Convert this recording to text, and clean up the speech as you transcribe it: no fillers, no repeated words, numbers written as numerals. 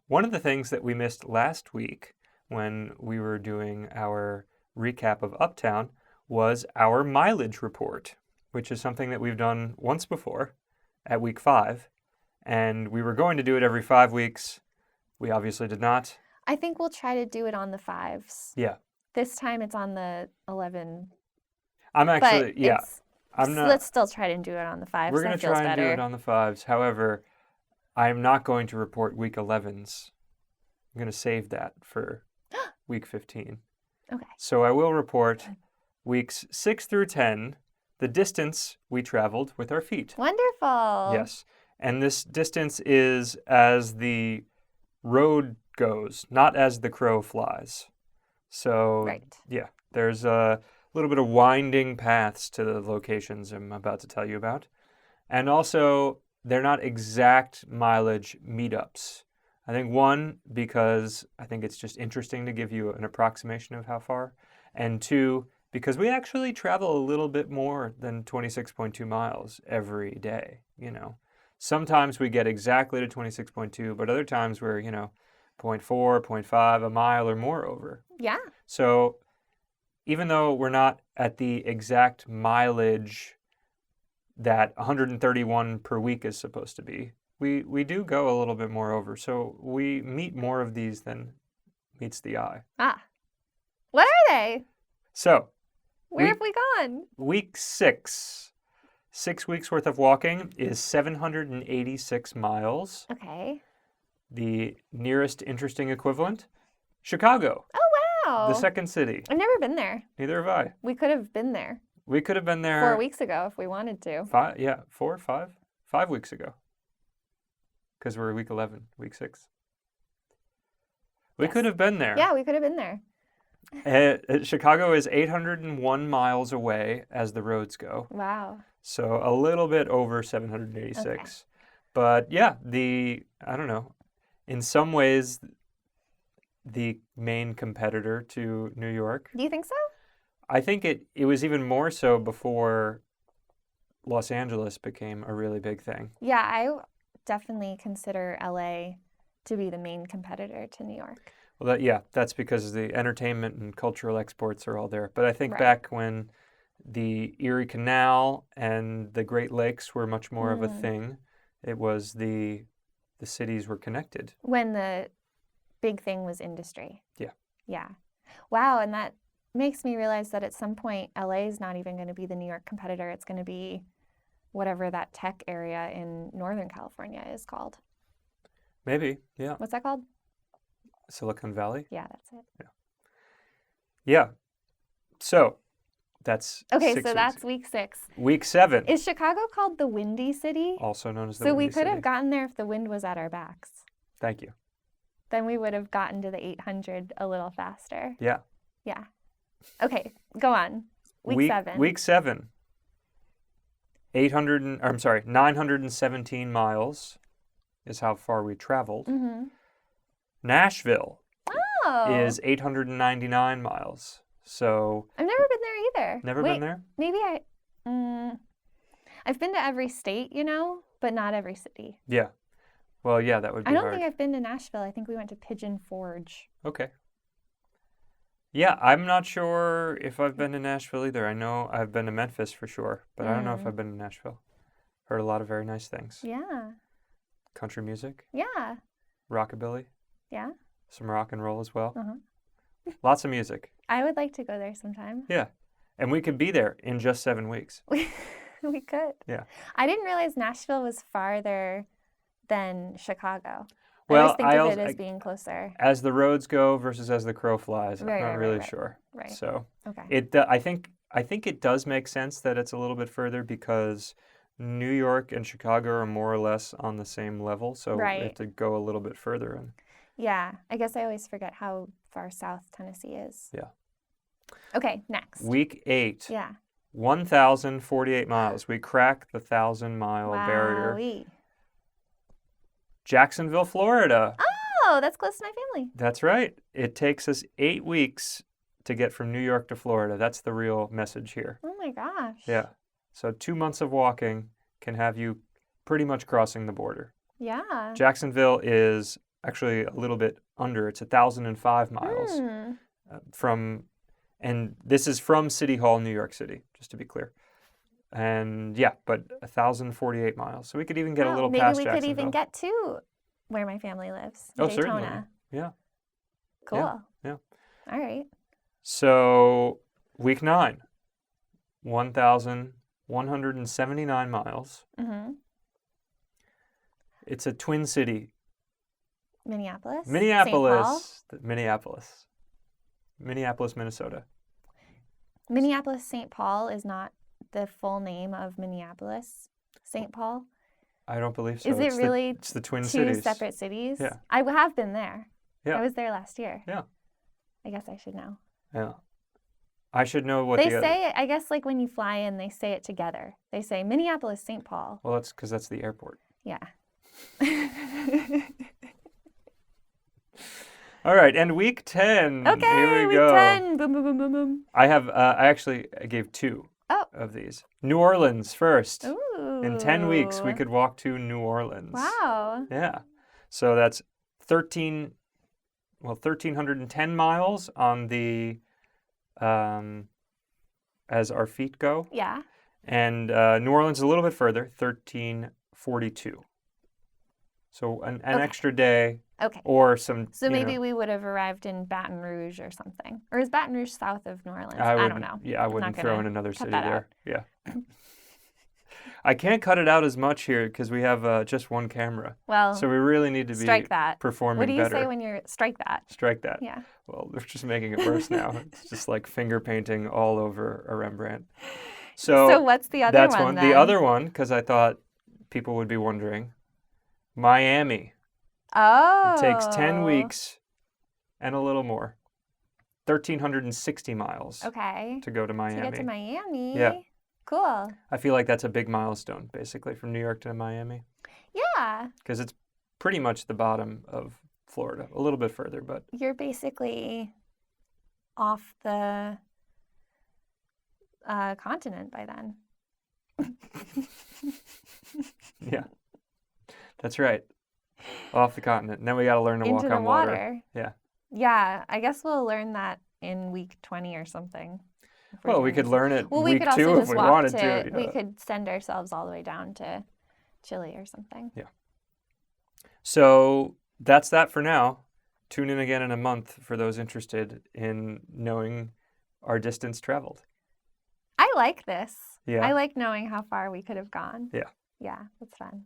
One of the things that we missed last week when we were doing our recap of Uptown was our mileage report, which is something that we've done once before at week 5. And we were going to do it every 5 weeks. We obviously did not. I think we'll try to do it on the 5s. Yeah. This time it's on the 11. I'm actually, but yeah. I'm not. Let's still try to do it on the 5s. We're going to try and do it on the 5s. However, I'm not going to report week 11s. I'm going to save that for week 15. Okay. So I will report weeks 6 through 10, the distance we traveled with our feet. Wonderful. Yes. And this distance is as the road goes, not as the crow flies. So, Right. yeah, there's a little bit of winding paths to the locations I'm about to tell you about. And also, they're not exact mileage meetups. I think one, because I think it's just interesting to give you an approximation of how far. And 2, because we actually travel a little bit more than 26.2 miles every day, you know. Sometimes we get exactly to 26.2, but other times we're, 0.4, 0.5, a mile or more over. Yeah. So even though we're not at the exact mileage that 131 per week is supposed to be, we do go a little bit more over. So we meet more of these than meets the eye. Ah. What are they? So Where have we gone? week 6, 6 weeks worth of walking is 786 miles. Okay. The nearest interesting equivalent, Chicago, Oh, wow. the second city. I've never been there. Neither have I. We could have been there We could have been there 4 weeks ago if we wanted to. 5 weeks ago. Because we're week 11, week 6. We Yes. could have been there. Yeah, we could have been there. Chicago is 801 miles away as the roads go. Wow. So a little bit over 786. Okay. But yeah, I don't know, in some ways, the main competitor to New York. Do you think so? I think it was even more so before Los Angeles became a really big thing. Yeah, I definitely consider LA to be the main competitor to New York. Well, that's because the entertainment and cultural exports are all there. But I think Right. back when the Erie Canal and the Great Lakes were much more of a thing, it was the cities were connected. When the big thing was industry. Yeah. Yeah. Wow, and that makes me realize that at some point LA is not even going to be the New York competitor. It's going to be whatever that tech area in Northern California is called. Maybe, yeah. What's that called? Silicon Valley? Yeah, that's it. Yeah. So, that's Okay, 6 so weeks. that's week 6. Week 7, Is Chicago called the Windy City? also known as the So we Windy could have City. gotten there if the wind was at our backs. Thank you. Then we would have gotten to the 800 a little faster. Yeah. Yeah. Okay, go on. Week 7. Week 7. 917 miles is how far we traveled. Mm-hmm. Nashville Oh. is 899 miles. So I've never been there either. never Wait, been there? Maybe I've been to every state, but not every city. Yeah. Well, yeah, that would be I don't hard. think I've been to Nashville. I think we went to Pigeon Forge. Okay. Yeah, I'm not sure if I've been to Nashville either. I know I've been to Memphis for sure, but I don't know if I've been to Nashville. Heard a lot of very nice things. Yeah. Country music, Yeah. rockabilly, Yeah. some rock and roll as well. Uh-huh. Lots of music. I would like to go there sometime. Yeah. And we could be there in just 7 weeks. We could. Yeah. I didn't realize Nashville was farther than Chicago. Well, I always think of it as being closer. As the roads go versus as the crow flies, I'm not really sure. Right. So Okay. I think it does make sense that it's a little bit further because New York and Chicago are more or less on the same level, so we have to go a little bit further. And yeah, I guess I always forget how far south Tennessee is. Yeah. Okay, next. Week 8. Yeah. 1,048 miles. We cracked the 1,000-mile barrier. Wowee. Jacksonville, Florida. Oh, that's close to my family. That's right. It takes us 8 weeks to get from New York to Florida. That's the real message here. Oh my gosh. Yeah. So 2 months of walking can have you pretty much crossing the border. Yeah. Jacksonville is actually a little bit under. It's 1,005 miles Hmm. and this is from City Hall, New York City, just to be clear. And yeah, but 1,048 miles. So we could even get a Wow, little maybe past we could even Jacksonville. get to where my family lives, Oh, certainly. Daytona. Yeah. Cool. Yeah. All right. So week 9, 1,179 miles. Mm-hmm. It's a twin city. Minneapolis? St. Paul? Minneapolis. Minneapolis, Minnesota. Minneapolis, St. Paul is not the full name of Minneapolis, St. Paul. I don't believe so. Is it really It's the twin two cities. separate cities? Yeah. I have been there. Yeah. I was there last year. Yeah. I guess I should know. Yeah. I should know what They the say it, I guess, like when you fly in, they say it together. They say Minneapolis, St. Paul. Well, that's because that's the airport. Yeah. All right, and week 10. Okay, Here we week go. 10. Boom, boom, boom, boom, boom. I gave 2 Oh. of these. New Orleans first. Ooh. In 10 weeks, we could walk to New Orleans. Wow. Yeah. So that's 1,310 miles on the, as our feet go. Yeah. And New Orleans is a little bit further, 1,342. So an extra day. Okay. Or some. So maybe we would have arrived in Baton Rouge or something. Or is Baton Rouge south of New Orleans? I don't know. Yeah, I wouldn't throw in another city there. out. Yeah. I can't cut it out as much here because we have just one camera. Well, so we really need to be strike that. performing What do you better. say when you're strike that? Strike that. Yeah. Well, they're just making it worse now. It's just like finger painting all over a Rembrandt. So what's the other that's one? The other one, because I thought people would be wondering, Miami. Oh. It takes 10 weeks and a little more. 1,360 miles. Okay. To go to Miami. To get to Miami. Yeah. Cool. I feel like that's a big milestone, basically, from New York to Miami. Yeah. Because it's pretty much the bottom of Florida. A little bit further, but... You're basically off the continent by then. Yeah. That's right. Off the continent. And then we got to learn to walk Into the on water. Yeah. Yeah. I guess we'll learn that in week 20 or something. Well, we could learn it we week could also 2 if just we walk wanted to. to. We could send ourselves all the way down to Chile or something. Yeah. So that's that for now. Tune in again in a month for those interested in knowing our distance traveled. I like this. Yeah. I like knowing how far we could have gone. Yeah. Yeah, that's fun.